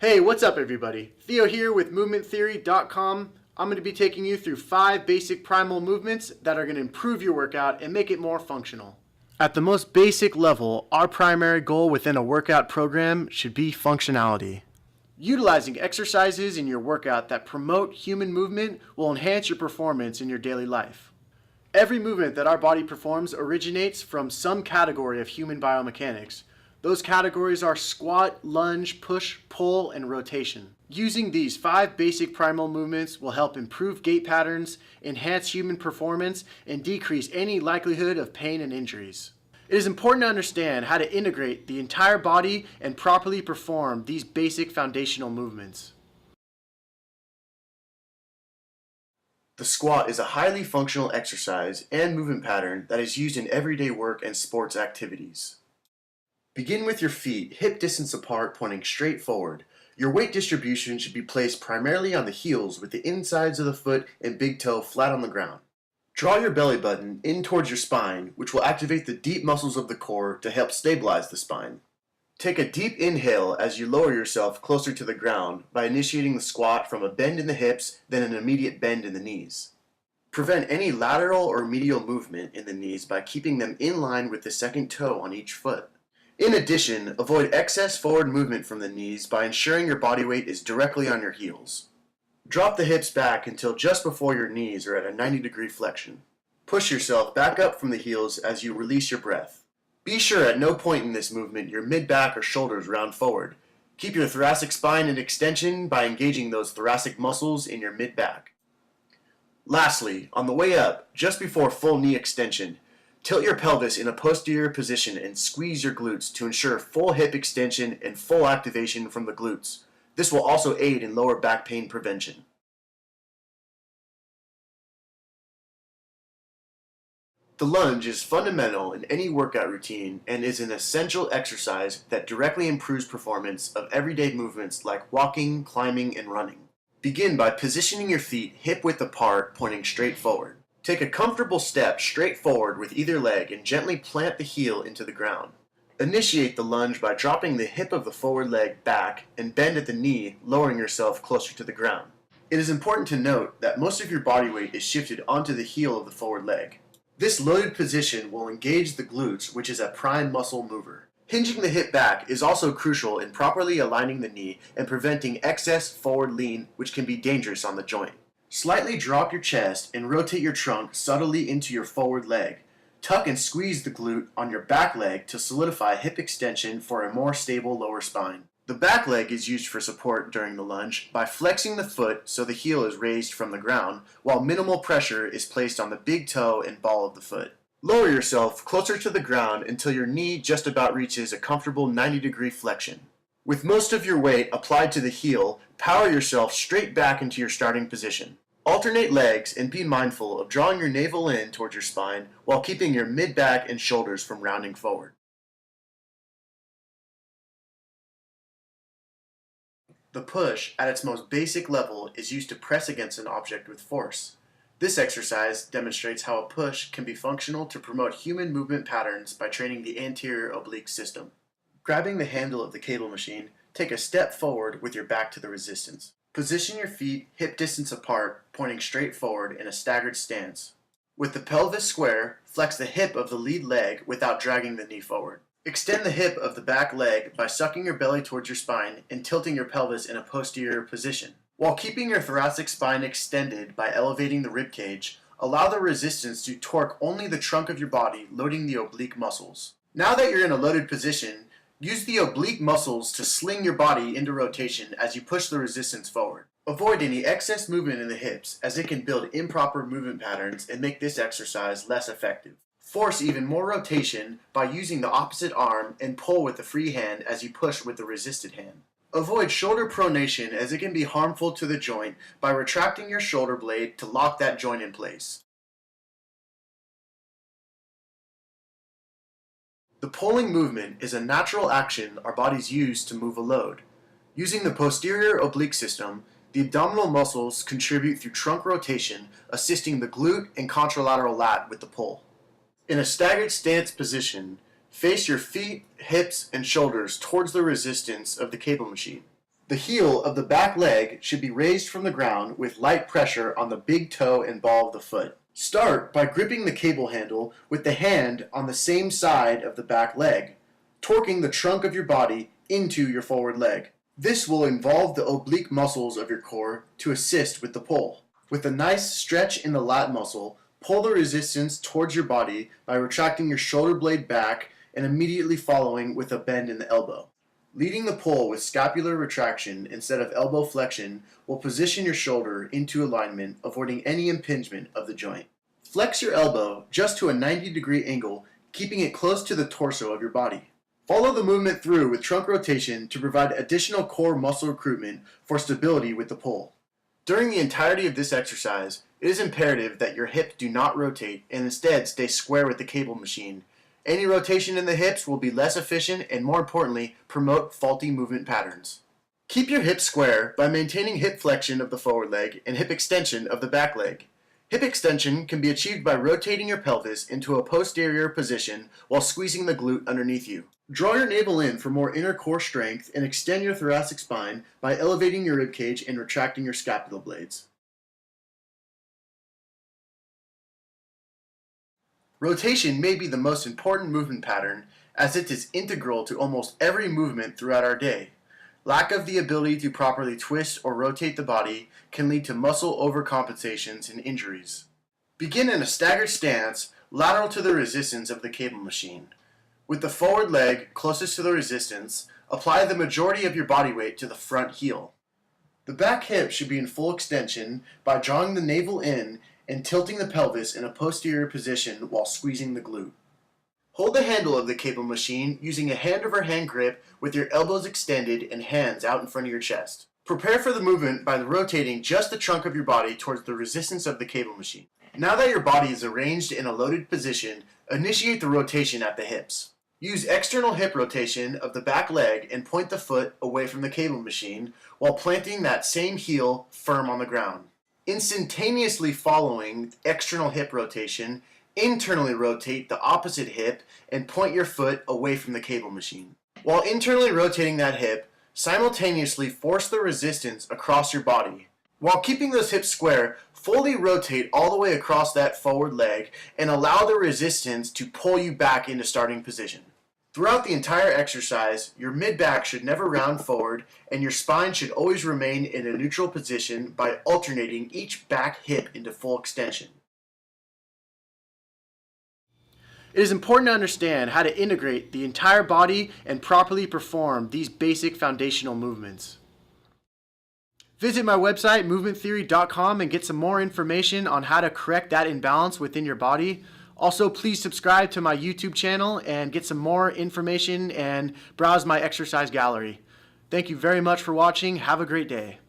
Hey, what's up everybody? Theo here with movementtheory.com. I'm going to be taking you through 5 basic primal movements that are going to improve your workout and make it more functional. At the most basic level, our primary goal within a workout program should be functionality. Utilizing exercises in your workout that promote human movement will enhance your performance in your daily life. Every movement that our body performs originates from some category of human biomechanics. Those categories are squat, lunge, push, pull, and rotation. Using these 5 basic primal movements will help improve gait patterns, enhance human performance, and decrease any likelihood of pain and injuries. It is important to understand how to integrate the entire body and properly perform these basic foundational movements. The squat is a highly functional exercise and movement pattern that is used in everyday work and sports activities. Begin with your feet hip distance apart, pointing straight forward. Your weight distribution should be placed primarily on the heels with the insides of the foot and big toe flat on the ground. Draw your belly button in towards your spine, which will activate the deep muscles of the core to help stabilize the spine. Take a deep inhale as you lower yourself closer to the ground by initiating the squat from a bend in the hips, then an immediate bend in the knees. Prevent any lateral or medial movement in the knees by keeping them in line with the second toe on each foot. In addition, avoid excess forward movement from the knees by ensuring your body weight is directly on your heels. Drop the hips back until just before your knees are at a 90-degree flexion. Push yourself back up from the heels as you release your breath. Be sure at no point in this movement your mid-back or shoulders round forward. Keep your thoracic spine in extension by engaging those thoracic muscles in your mid-back. Lastly, on the way up, just before full knee extension, tilt your pelvis in a posterior position and squeeze your glutes to ensure full hip extension and full activation from the glutes. This will also aid in lower back pain prevention. The lunge is fundamental in any workout routine and is an essential exercise that directly improves performance of everyday movements like walking, climbing, and running. Begin by positioning your feet hip width apart, pointing straight forward. Take a comfortable step straight forward with either leg and gently plant the heel into the ground. Initiate the lunge by dropping the hip of the forward leg back and bend at the knee, lowering yourself closer to the ground. It is important to note that most of your body weight is shifted onto the heel of the forward leg. This loaded position will engage the glutes, which is a prime muscle mover. Hinging the hip back is also crucial in properly aligning the knee and preventing excess forward lean, which can be dangerous on the joint. Slightly drop your chest and rotate your trunk subtly into your forward leg. Tuck and squeeze the glute on your back leg to solidify hip extension for a more stable lower spine. The back leg is used for support during the lunge by flexing the foot so the heel is raised from the ground, while minimal pressure is placed on the big toe and ball of the foot. Lower yourself closer to the ground until your knee just about reaches a comfortable 90-degree flexion. With most of your weight applied to the heel, power yourself straight back into your starting position. Alternate legs and be mindful of drawing your navel in towards your spine while keeping your mid-back and shoulders from rounding forward. The push, at its most basic level, is used to press against an object with force. This exercise demonstrates how a push can be functional to promote human movement patterns by training the anterior oblique system. Grabbing the handle of the cable machine, take a step forward with your back to the resistance. Position your feet hip distance apart, pointing straight forward in a staggered stance. With the pelvis square, flex the hip of the lead leg without dragging the knee forward. Extend the hip of the back leg by sucking your belly towards your spine and tilting your pelvis in a posterior position. While keeping your thoracic spine extended by elevating the rib cage, allow the resistance to torque only the trunk of your body, loading the oblique muscles. Now that you're in a loaded position, use the oblique muscles to sling your body into rotation as you push the resistance forward. Avoid any excess movement in the hips, as it can build improper movement patterns and make this exercise less effective. Force even more rotation by using the opposite arm and pull with the free hand as you push with the resisted hand. Avoid shoulder pronation, as it can be harmful to the joint by retracting your shoulder blade to lock that joint in place. The pulling movement is a natural action our bodies use to move a load. Using the posterior oblique system, The abdominal muscles contribute through trunk rotation, assisting the glute and contralateral lat with the pull. In a staggered stance position, face your feet, hips, and shoulders towards the resistance of the cable machine. The heel of the back leg should be raised from the ground with light pressure on the big toe and ball of the foot. Start by gripping the cable handle with the hand on the same side of the back leg, torquing the trunk of your body into your forward leg. This will involve the oblique muscles of your core to assist with the pull. With a nice stretch in the lat muscle, pull the resistance towards your body by retracting your shoulder blade back and immediately following with a bend in the elbow. Leading the pull with scapular retraction instead of elbow flexion will position your shoulder into alignment, avoiding any impingement of the joint. Flex your elbow just to a 90-degree angle, keeping it close to the torso of your body. Follow the movement through with trunk rotation to provide additional core muscle recruitment for stability with the pull. During the entirety of this exercise, it is imperative that your hips do not rotate and instead stay square with the cable machine. Any rotation in the hips will be less efficient and, more importantly, promote faulty movement patterns. Keep your hips square by maintaining hip flexion of the forward leg and hip extension of the back leg. Hip extension can be achieved by rotating your pelvis into a posterior position while squeezing the glute underneath you. Draw your navel in for more inner core strength and extend your thoracic spine by elevating your ribcage and retracting your scapular blades. Rotation may be the most important movement pattern as it is integral to almost every movement throughout our day. Lack of the ability to properly twist or rotate the body can lead to muscle overcompensations and injuries. Begin in a staggered stance lateral to the resistance of the cable machine. With the forward leg closest to the resistance, apply the majority of your body weight to the front heel. The back hip should be in full extension by drawing the navel in and tilting the pelvis in a posterior position while squeezing the glute. Hold the handle of the cable machine using a hand-over-hand grip with your elbows extended and hands out in front of your chest. Prepare for the movement by rotating just the trunk of your body towards the resistance of the cable machine. Now that your body is arranged in a loaded position, initiate the rotation at the hips. Use external hip rotation of the back leg and point the foot away from the cable machine while planting that same heel firm on the ground. Instantaneously following external hip rotation, internally rotate the opposite hip and point your foot away from the cable machine. While internally rotating that hip, simultaneously force the resistance across your body. While keeping those hips square, fully rotate all the way across that forward leg and allow the resistance to pull you back into starting position. Throughout the entire exercise, your mid-back should never round forward and your spine should always remain in a neutral position by alternating each back hip into full extension. It is important to understand how to integrate the entire body and properly perform these basic foundational movements. Visit my website, movementtheory.com, and get some more information on how to correct that imbalance within your body. Also, please subscribe to my YouTube channel and get some more information and browse my exercise gallery. Thank you very much for watching. Have a great day.